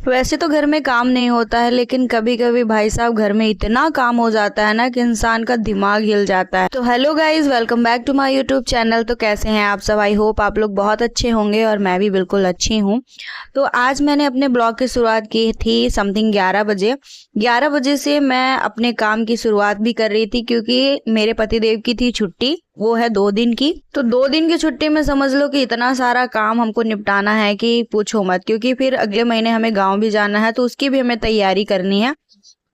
वैसे तो घर में काम नहीं होता है, लेकिन कभी कभी भाई साहब घर में इतना काम हो जाता है ना कि इंसान का दिमाग हिल जाता है। तो hello guys, welcome back to my YouTube channel. तो कैसे हैं आप सब? आई होप आप लोग बहुत अच्छे होंगे और मैं भी बिल्कुल अच्छी हूँ। तो आज मैंने अपने ब्लॉग की शुरुआत की थी समथिंग 11 बजे। 11 बजे से मैं अपने काम की शुरुआत भी कर रही थी, क्योंकि मेरे पतिदेव की थी छुट्टी, वो है 2 दिन की। तो 2 दिन की छुट्टी में समझ लो कि इतना सारा काम हमको निपटाना है कि पूछो मत, क्योंकि फिर अगले महीने हमें गांव भी जाना है, तो उसकी भी हमें तैयारी करनी है।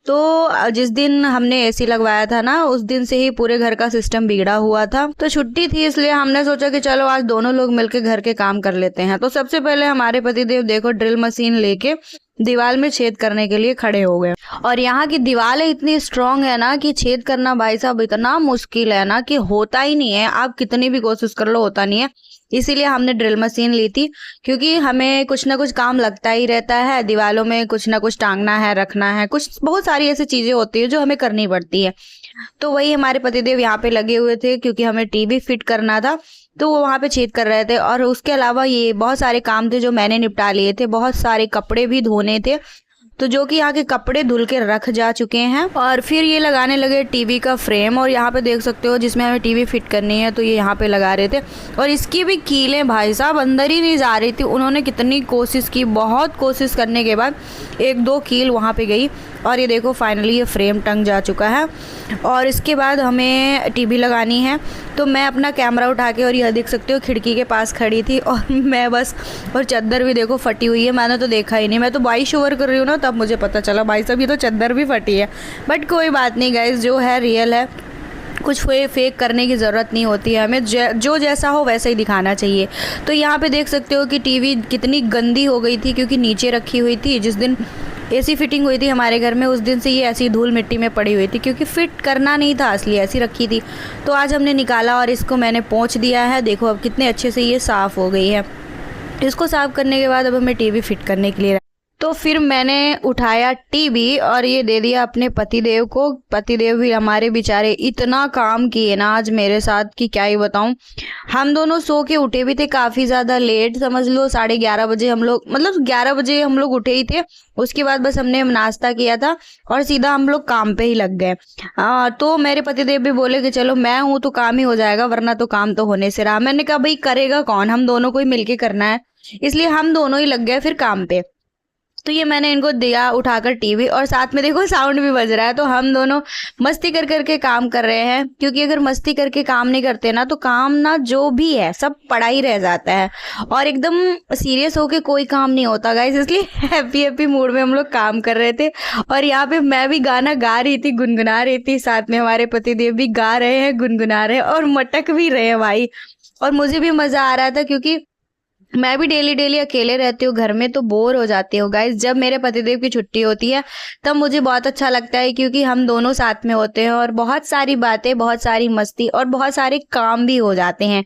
तो जिस दिन हमने एसी लगवाया था ना, उस दिन से ही पूरे घर का सिस्टम बिगड़ा हुआ था। तो छुट्टी थी, इसलिए हमने सोचा कि चलो आज दोनों लोग मिलकर घर के काम कर लेते हैं। तो सबसे पहले हमारे पतिदेव देखो ड्रिल मशीन लेके दीवार में छेद करने के लिए खड़े हो गए। और यहाँ की दीवारें इतनी स्ट्रांग है ना कि छेद करना भाई साहब इतना मुश्किल है ना कि होता ही नहीं है। आप कितनी भी कोशिश कर लो, होता नहीं है। इसीलिए हमने ड्रिल मशीन ली थी, क्योंकि हमें कुछ ना कुछ काम लगता ही रहता है। दीवारों में कुछ ना कुछ टांगना है, रखना है, कुछ बहुत सारी ऐसी चीजें होती है जो हमें करनी पड़ती है। तो वही हमारे पतिदेव यहाँ पे लगे हुए थे, क्योंकि हमें टीवी फिट करना था, तो वो वहाँ पे छेद कर रहे थे। और उसके अलावा ये बहुत सारे काम थे जो मैंने निपटा लिए थे। बहुत सारे कपड़े भी धोने थे, तो जो कि यहाँ के कपड़े धुल के रख जा चुके हैं। और फिर ये लगाने लगे टीवी का फ्रेम, और यहाँ पे देख सकते हो जिसमें हमें टीवी फिट करनी है, तो ये यहाँ पे लगा रहे थे। और इसकी भी कीलें भाई साहब अंदर ही नहीं जा रही थी। उन्होंने कितनी कोशिश की, बहुत कोशिश करने के बाद 1-2 कील वहाँ पे गई, और ये देखो फाइनली ये फ्रेम टंग जा चुका है। और इसके बाद हमें टीवी लगानी है। तो मैं अपना कैमरा उठा के, और यह देख सकते हो खिड़की के पास खड़ी थी, और मैं बस, और चादर भी देखो फटी हुई है। मैंने तो देखा ही नहीं, मैं तो वॉइस ओवर कर रही हूँ ना, तब मुझे पता चला भाई साहब ये तो चादर भी फटी है। बट कोई बात नहीं गाइस, जो है रियल है, कुछ फेक करने की ज़रूरत नहीं होती है। हमें जो जैसा हो वैसे ही दिखाना चाहिए। तो यहाँ पे देख सकते हो कि टीवी कितनी गंदी हो गई थी, क्योंकि नीचे रखी हुई थी। जिस दिन एसी फिटिंग हुई थी हमारे घर में, उस दिन से ये ऐसी धूल मिट्टी में पड़ी हुई थी, क्योंकि फिट करना नहीं था, असली ऐसी रखी थी। तो आज हमने निकाला और इसको मैंने पोंछ दिया है। देखो अब कितने अच्छे से ये साफ़ हो गई है। इसको साफ़ करने के बाद अब हमें टीवी फिट करने के लिए, तो फिर मैंने उठाया टीवी और ये दे दिया अपने पतिदेव को। पतिदेव भी हमारे बेचारे इतना काम किए ना आज मेरे साथ कि क्या ही बताऊं। हम दोनों सो के उठे भी थे काफ़ी ज़्यादा लेट, समझ लो 11:30 बजे हम लोग, मतलब 11 बजे हम लोग उठे ही थे। उसके बाद बस हमने नाश्ता किया था और सीधा हम लोग काम पे ही लग गए। तो मेरे पतिदेव भी बोले कि चलो मैं हूँ तो काम ही हो जाएगा, वरना तो काम तो होने से रहा। मैंने कहा भाई करेगा कौन, हम दोनों को ही मिलके करना है, इसलिए हम दोनों ही लग गए फिर काम पे। तो ये मैंने इनको दिया उठाकर टीवी, और साथ में देखो साउंड भी बज रहा है। तो हम दोनों मस्ती कर करके काम कर रहे हैं, क्योंकि अगर मस्ती करके काम नहीं करते ना, तो काम ना जो भी है सब पड़ा ही रह जाता है, और एकदम सीरियस होके कोई काम नहीं होता गाइस। इसलिए हैप्पी मूड में हम लोग काम कर रहे थे। और यहाँ पे मैं भी गाना गा रही थी, गुनगुना रही थी, साथ में हमारे पतिदेव भी गा रहे हैं, गुनगुना रहे हैं और मटक भी रहे हैं भाई। और मुझे भी मजा आ रहा था, क्योंकि मैं भी डेली अकेले रहती हूँ घर में, तो बोर हो जाती हूँ गाइस। जब मेरे पतिदेव की छुट्टी होती है तब मुझे बहुत अच्छा लगता है, क्योंकि हम दोनों साथ में होते हैं और बहुत सारी बातें, बहुत सारी मस्ती और बहुत सारे काम भी हो जाते हैं।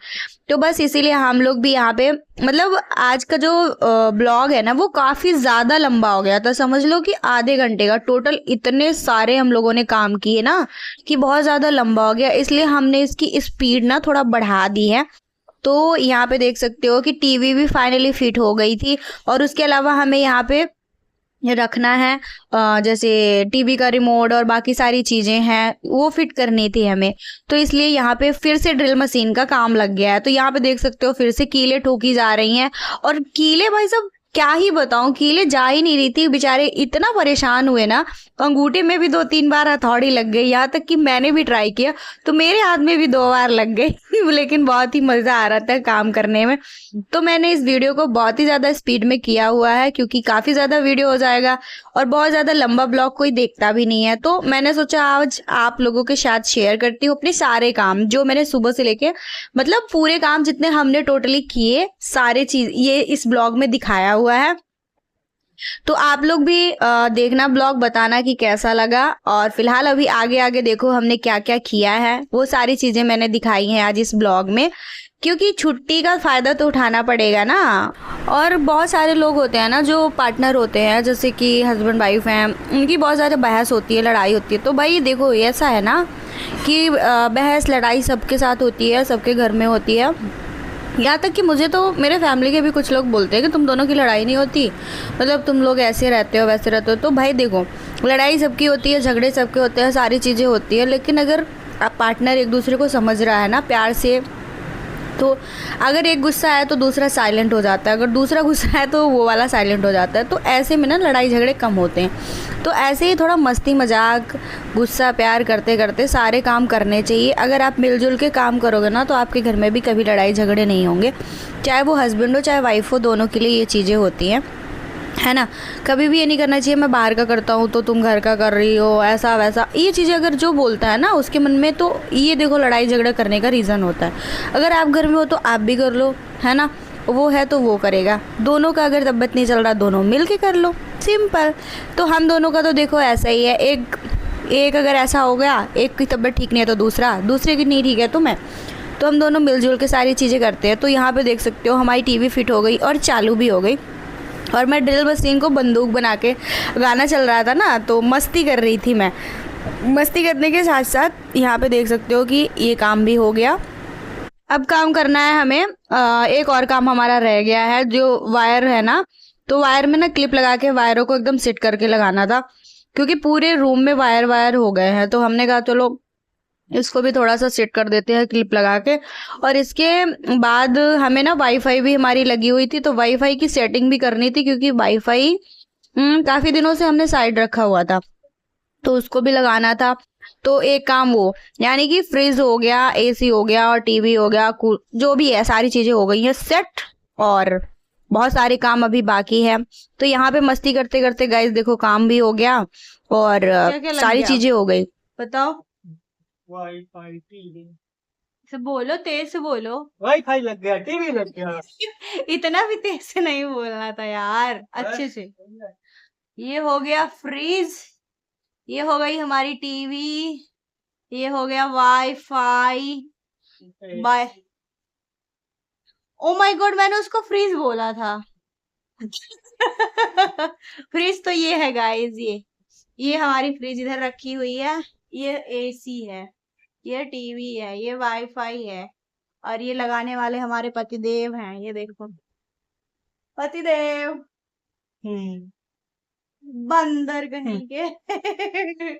तो बस इसीलिए हम लोग भी यहाँ पे, मतलब आज का जो ब्लॉग है ना वो काफ़ी ज़्यादा लंबा हो गया था। समझ लो कि आधे घंटे का टोटल, इतने सारे हम लोगों ने काम किए ना कि बहुत ज़्यादा लंबा हो गया। इसलिए हमने इसकी स्पीड ना थोड़ा बढ़ा दी है। तो यहाँ पे देख सकते हो कि टीवी भी फाइनली फिट हो गई थी, और उसके अलावा हमें यहाँ पे रखना है जैसे टीवी का रिमोट और बाकी सारी चीज़ें हैं वो फिट करनी थी हमें। तो इसलिए यहाँ पे फिर से ड्रिल मशीन का काम लग गया है। तो यहाँ पे देख सकते हो फिर से कीलें ठोकी जा रही हैं, और कीलें भाई साहब क्या ही बताऊं, कीलें जा ही नहीं रही थी। बेचारे इतना परेशान हुए ना, अंगूठे में भी 2-3 बार हथौड़ी लग गई, यहाँ तक कि मैंने भी ट्राई किया तो मेरे हाथ में भी 2 बार लग गई लेकिन बहुत ही मज़ा आ रहा था काम करने में। तो मैंने इस वीडियो को बहुत ही ज़्यादा स्पीड में किया हुआ है, क्योंकि काफ़ी ज़्यादा वीडियो हो जाएगा और बहुत ज़्यादा लंबा ब्लॉग कोई देखता भी नहीं है। तो मैंने सोचा आज आप लोगों के साथ शेयर करती हूँ अपने सारे काम, जो मैंने सुबह से लेके, मतलब पूरे काम जितने हमने टोटली किए, सारे चीज़ ये इस ब्लॉग में दिखाया हुआ है। तो आप लोग भी देखना ब्लॉग, बताना कि कैसा लगा। और फिलहाल अभी आगे देखो हमने क्या क्या किया है, वो सारी चीज़ें मैंने दिखाई हैं आज इस ब्लॉग में, क्योंकि छुट्टी का फ़ायदा तो उठाना पड़ेगा ना। और बहुत सारे लोग होते हैं ना जो पार्टनर होते हैं, जैसे कि हस्बैंड वाइफ हैं, उनकी बहुत ज़्यादा बहस होती है, लड़ाई होती है। तो भाई देखो ऐसा है ना कि बहस लड़ाई सबके साथ होती है, सबके घर में होती है। यहाँ तक कि मुझे तो मेरे फैमिली के भी कुछ लोग बोलते हैं कि तुम दोनों की लड़ाई नहीं होती, मतलब तुम लोग ऐसे रहते हो वैसे रहते हो। तो भाई देखो, लड़ाई सबकी होती है, झगड़े सबके होते हैं, सारी चीज़ें होती है, लेकिन अगर आप पार्टनर एक दूसरे को समझ रहा है ना प्यार से, तो अगर एक गुस्सा है तो दूसरा साइलेंट हो जाता है, अगर दूसरा गुस्सा है तो वो वाला साइलेंट हो जाता है। तो ऐसे में ना लड़ाई झगड़े कम होते हैं। तो ऐसे ही थोड़ा मस्ती मजाक गुस्सा प्यार करते करते सारे काम करने चाहिए। अगर आप मिलजुल के काम करोगे ना तो आपके घर में भी कभी लड़ाई झगड़े नहीं होंगे, चाहे वो हस्बैंड हो चाहे वाइफ हो, दोनों के लिए ये चीज़ें होती हैं, है ना। कभी भी ये नहीं करना चाहिए मैं बाहर का करता हूँ तो तुम घर का कर रही हो, ऐसा वैसा। ये चीज़ें अगर जो बोलता है ना उसके मन में, तो ये देखो लड़ाई झगड़ा करने का रीज़न होता है। अगर आप घर में हो तो आप भी कर लो, है ना। वो है तो वो करेगा, दोनों का अगर तबीयत नहीं चल रहा दोनों मिल के कर लो, सिंपल। तो हम दोनों का तो देखो ऐसा ही है, एक अगर ऐसा हो गया, एक की तबीयत ठीक नहीं है तो दूसरे की नहीं ठीक है तो मैं, तो हम दोनों मिलजुल के सारी चीज़ें करते हैं। तो यहाँ पे देख सकते हो हमारी टीवी फिट हो गई और चालू भी हो गई, और मैं ड्रिल मशीन को बंदूक बना के, गाना चल रहा था ना तो मस्ती कर रही थी मैं। मस्ती करने के साथ साथ यहाँ पे देख सकते हो कि ये काम भी हो गया। अब काम करना है हमें, एक और काम हमारा रह गया है, जो वायर है ना, तो वायर में ना क्लिप लगा के वायरों को एकदम सेट करके लगाना था, क्योंकि पूरे रूम में वायर वायर हो गए हैं। तो हमने कहा चलो इसको भी थोड़ा सा सेट कर देते हैं क्लिप लगा के। और इसके बाद हमें ना वाईफाई भी हमारी लगी हुई थी, तो वाईफाई की सेटिंग भी करनी थी, क्योंकि वाईफाई काफी दिनों से हमने साइड रखा हुआ था, तो उसको भी लगाना था। तो एक काम वो, यानी कि फ्रिज हो गया, एसी हो गया और टीवी हो गया, जो भी है सारी चीजें हो गई हैं सेट, और बहुत सारे काम अभी बाकी है। तो यहाँ पे मस्ती करते करते गाइस देखो काम भी हो गया और क्या लग सारी गया? चीजें हो गई। बताओ, वाईफाई टीवी से बोलो, तेज से बोलो। वाईफाई लग गया, टीवी लग गया। इतना भी तेज से नहीं बोलना था यार, अच्छे से। ये हो गया फ्रिज, ये हो गई हमारी टीवी, ये हो गया wifi. Bye, oh my god, मैंने उसको फ्रिज बोला था। फ्रिज तो ये है गाइस, ये हमारी फ्रिज इधर रखी हुई है, ये एसी है, ये टीवी है, ये वाईफाई है, और ये लगाने वाले हमारे पतिदेव हैं। ये देखो पतिदेव, बंदर कहीं के।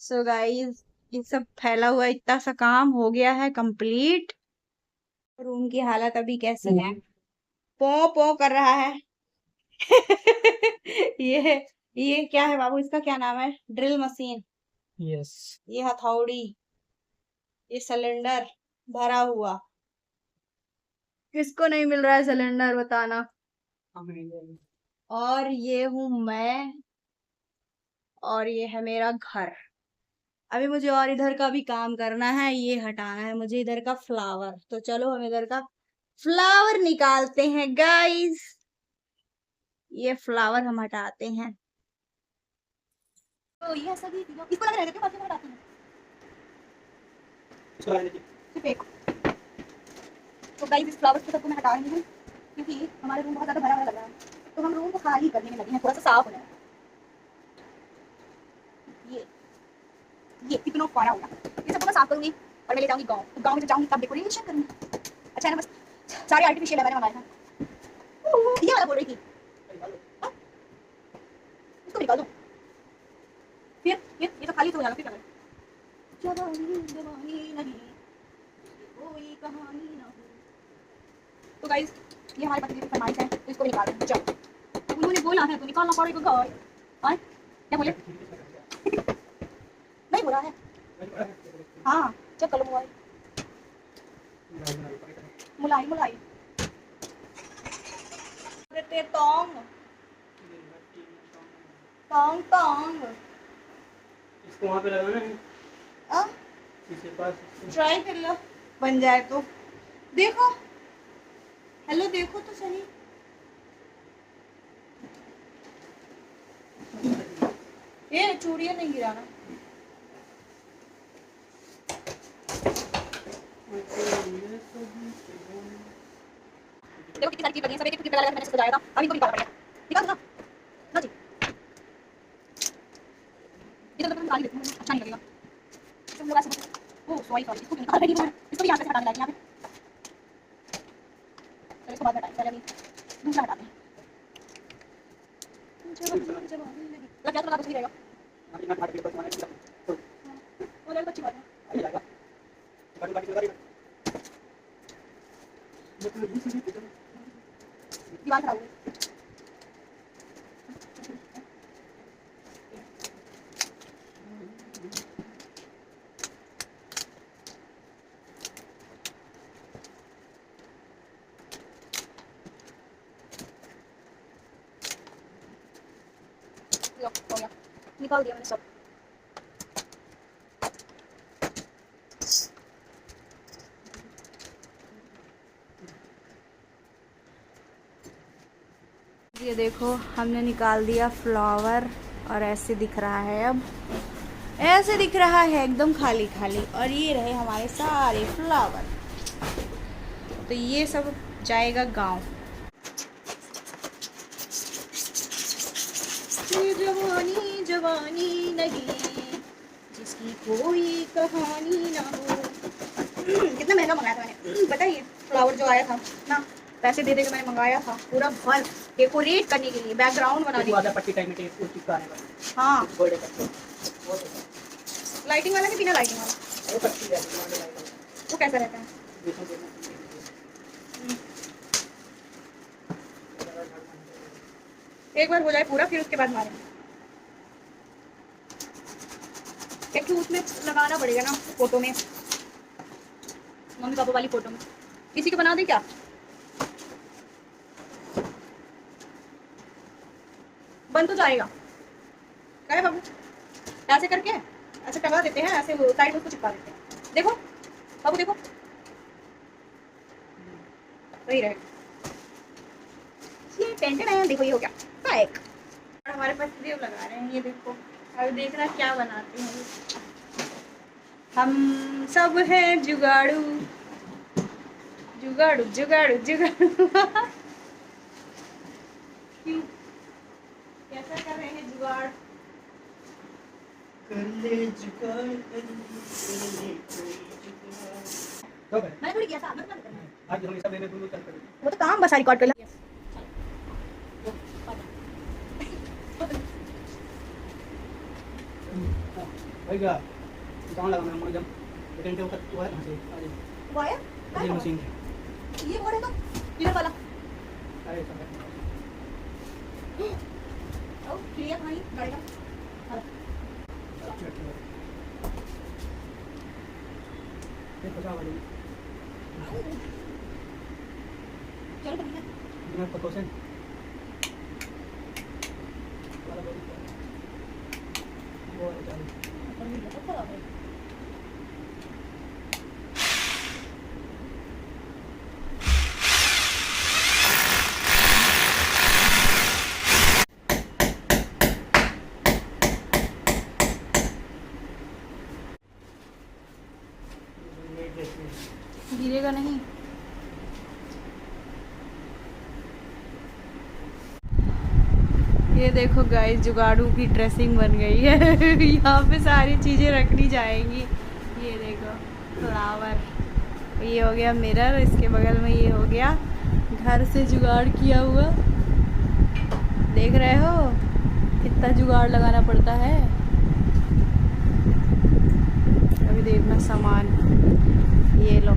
सो गाइस, ये सब फैला हुआ इतना सा काम हो गया है कंप्लीट। रूम की हालत अभी कैसी है, पो पो कर रहा है। ये ये क्या है बाबू, इसका क्या नाम है? Drill machine. यस, ये हथौड़ी, ये सिलेंडर भरा हुआ। किसको नहीं मिल रहा है सिलेंडर बताना। और ये हूं मैं, और ये है मेरा घर। अभी मुझे और इधर का भी काम करना है, ये हटाना है मुझे इधर का फ्लावर। तो चलो हम इधर का फ्लावर निकालते हैं गाइस, ये फ्लावर हम हटाते हैं। तो ये सभी इसको लग रहा है, क्यों हटाते हैं? सिर्फ एक। तो गाइस इस फ्लावर्स को सबको मैं हटा रही हूँ, क्योंकि हमारे रूम बहुत ज्यादा भरा भरा लग रहा है, तो हम रूम को खाली करने में लगे हैं, थोड़ा सा साफ हो जाए। ये कितना फरा होगा, ये सबको मैं साफ करूंगी और मैं ले जाऊंगी गांव। तो गांव में जब जाऊंगी तब डेकोरेशन करूंगी। अच्छा है ना, बस सारे आर्टिफिशियल है मैंने मंगाया था। ये वाला बोल रही थी, इसको निकाल दो। फिर ये तो खाली तो हो जाएगा, फिर क्या करें? जवानी नहीं कोई कहानी ना हो। तो गाइस ये हमारे पति की फरमाइश है, तो इसको निकाल दो। चलो, उन्होंने बोला है तो निकालना पड़ेगा गाइस। हां क्या बोले? नहीं बोला है। हाँ चेक कर लो मोबाइल, मुलाई मुलाई देते टोंग टोंग टोंग। इसको वहां पे लगाना है, इसके पास ट्राई कर लो, बन जाए तो देखो। हेलो देखो तो सही, ये चूड़ियां नहीं गिराना। देखो कितनी सारी चीज लगी है, सब एक एक क्लिप लगा मैंने सजाया था। अब इनको निकालना पड़ेगा, निकाल दो ना जी। इधर तो निकाल देती हूं, अच्छा नहीं लगेगा। तुम लोग ऐसे ओ सॉरी इसको निकाल रही हूं मैं, इसको भी यहां से हटा देना है। यहां पे बाद हटाएं, पहले अभी दूसरा हटाते हैं। जवानी लगी लग गया तो लगा कुछ नहीं रहेगा। अभी मैं काट के बस बनाने हो जाएगा तो अच्छी बात है। आई लगा काट काट के लगा दीवार खराब हो गई। लो, हो गया, निकाल दिया मैंने सब। ये देखो हमने निकाल दिया फ्लावर और ऐसे दिख रहा है। अब ऐसे दिख रहा है एकदम खाली खाली, और ये रहे हमारे सारे फ्लावर। तो ये सब जाएगा गांव। ये जवानी जवानी नहीं जिसकी कोई कहानी ना हो। कितना महंगा मंगाया था मैंने, बताइए। फ्लावर जो आया था ना, पैसे दे के मैंने मंगाया था पूरा भर डेकोरेट करने के लिए, बैकग्राउंड बनाने के लिए। आधा पट्टी टाइम में टेप कुछ चिपकाने वाला हाँ, बर्थडे का वो तो लाइटिंग वाला कि बिना लाइटिंग वाला? वो पट्टी है नॉर्मल लाइट वो कैसा रहता है? देखो देखो एक बार हो जाए पूरा, फिर उसके बाद मारेंगे। एक तो उसमें लगाना पड़ेगा ना फोटो में, मम्मी पापा वाली फोटो में। किसी को बना दे क्या? बन तो जाएगा। क्या है बाबू, ऐसे करके ऐसे टंगा देते हैं, ऐसे साइड में उसको चिपका देते हैं। देखो बाबू, देखो सही रहेगा। ये टेंशन है, देखो ये हो गया पैक। और हमारे पास देव लगा रहे हैं, ये देखो। अब देखना क्या बनाते हैं। हम सब हैं जुगाड़ू जुगाड़ू जुगाड़ू जुगाड़ू। क्यों कैसा कर रहे हैं जुगाड़? कर ले जुगाड़ कर ले तो मैंने थोड़ी किया था, मत मत करना। आज हम सब मेरे दोनों चल कर वो तो काम बस रिकॉर्ड कर लिया। भाई क्या कहाँ लगा मैं जब टेंट वक्त हुआ है कहाँ से अरे वायर ये मशीन ये बोले तो ये वाला अरे सब ओ क्लियर भाई गाड़ी का। ये पता वाली चलो ठीक है। बिना पतो से वो चल गिरेगा नहीं। ये देखो गाइस, जुगाड़ू की ड्रेसिंग बन गई है। यहाँ पे सारी चीजें रखनी जाएंगी। ये देखो फ्लावर, ये हो गया मिरर, इसके बगल में ये हो गया घर से जुगाड़ किया हुआ। देख रहे हो कितना जुगाड़ लगाना पड़ता है। अभी देखना सामान, ये लो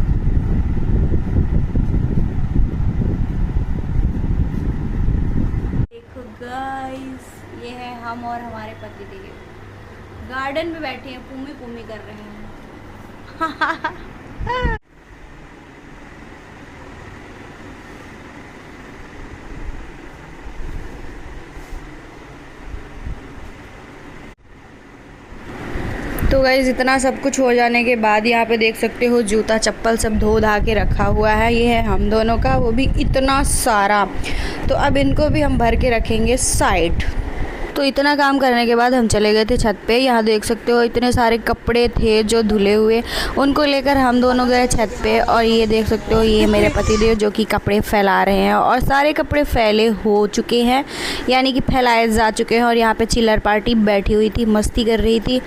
देखो गाइस, ये है हम और हमारे पति देव गार्डन में बैठे हैं, पूमी पूमी कर रहे हैं। तो गाइस इतना सब कुछ हो जाने के बाद यहाँ पे देख सकते हो जूता चप्पल सब धो धा के रखा हुआ है। ये है हम दोनों का, वो भी इतना सारा। तो अब इनको भी हम भर के रखेंगे साइड। तो इतना काम करने के बाद हम चले गए थे छत पे। यहाँ देख सकते हो इतने सारे कपड़े थे जो धुले हुए, उनको लेकर हम दोनों गए छत पे। और ये देख सकते हो ये मेरे पतिदेव जो कि कपड़े फैला रहे हैं, और सारे कपड़े फैले हो चुके हैं, यानी कि फैलाए जा चुके हैं। और यहाँ पे चिल्लर पार्टी बैठी हुई थी, मस्ती कर रही थी।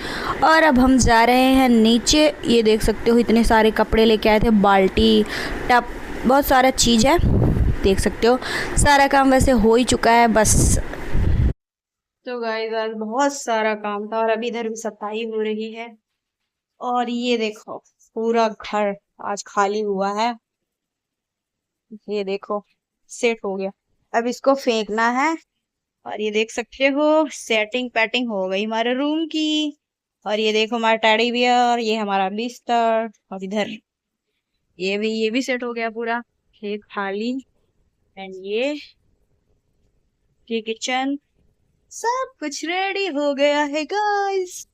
और अब हम जा रहे हैं नीचे। ये देख सकते हो इतने सारे कपड़े लेके आए थे, बाल्टी, टब, बहुत सारा चीज़ है। देख सकते हो सारा काम वैसे हो ही चुका है बस। तो गाइस आज बहुत सारा काम था और अभी इधर भी सफाई हो रही है। और ये देखो पूरा घर आज खाली हुआ है। ये देखो सेट हो गया, अब इसको फेंकना है। और ये देख सकते हो सेटिंग पैटिंग हो गई हमारे रूम की। और ये देखो हमारा टेडी बियर, ये हमारा बिस्तर, और इधर ये भी सेट हो गया पूरा। ये थाली एंड ये किचन, सब कुछ रेडी हो गया है गाइस।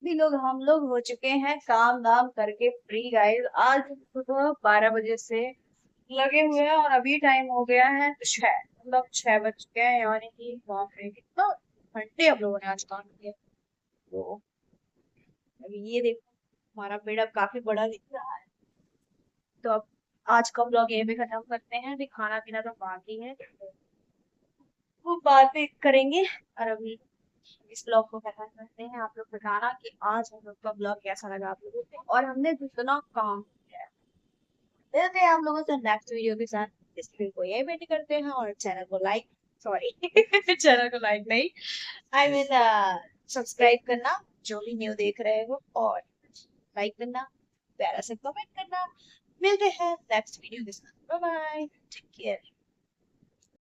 भी लोग हम लोग हो चुके हैं काम दाम करके फ्री गाइस। आज सुबह 12 बजे से लगे हुए हैं और अभी टाइम हो गया है 6, मतलब 6 बज चुके हैं। यानी कि बाप रे कितना घंटे हम लोगों ने आज काम किया। तो अभी ये देखो हमारा पेड़ अब काफी बड़ा दिख रहा है। तो अब आज का ब्लॉग यहीं पे खत्म करते हैं। अभी खाना पीना तो बाकी है, वो बाद में करेंगे। और अभी इस ब्लॉग को खत्म करते हैं। आप लोग बताना कि आज हम लोग का ब्लॉग कैसा लगा आप लोगों को और हमने कितना काम किया है। मिलते हैं आप लोगों से नेक्स्ट वीडियो के साथ। इस वीडियो को यही वेट करते हैं और चैनल को लाइक, सॉरी चैनल को लाइक नहीं, आई मीन सब्सक्राइब करना जो भी न्यू देख रहे हो, और लाइक करना, प्यारा से कमेंट करना। मिलते हैं नेक्स्ट वीडियो के साथ। Bye bye, take care.